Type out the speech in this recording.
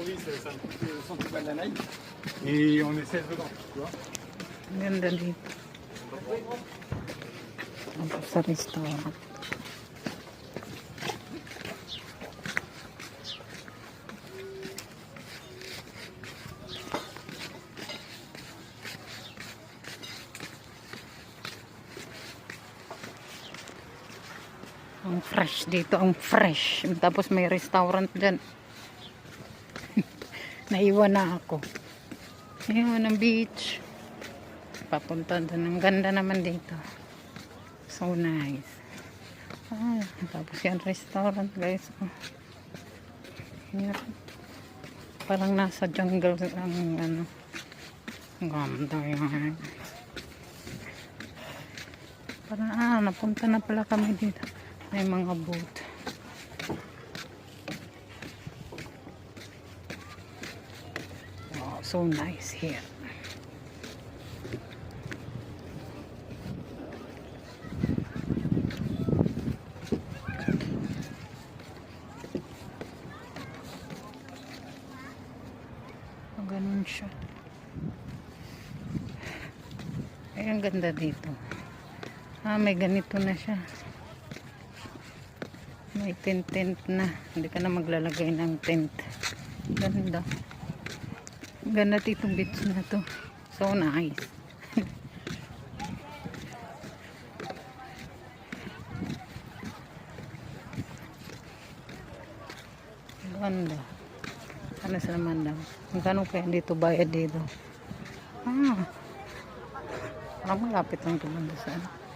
oui, c'est un petit senti de la naïve. Et on essaie dedans, tu vois. Ang ganda dito. Tapos sa restaurant. Ang fresh dito, ang fresh. Tapos may restaurant dyan. Naiwan na ako. Naiwan ng beach. Papunta doon. Ang ganda naman dito. So nice. Ah, tapos yan restaurant guys. Oh. Yan. Parang nasa jungle ang ano. Ang ganda yan. Parang napunta na pala kami dito. May mga boat. Wow, so nice here. Ganun siya. Ay, ang ganda dito. May ganito na siya. May tent na. Hindi ka na maglalagay ng tent. Ganda. Ganda itong beach na to. So nice. Ganda. Ano sa naman daw? Magkano kaya dito bayad dito? Malapit lang ito sa ano.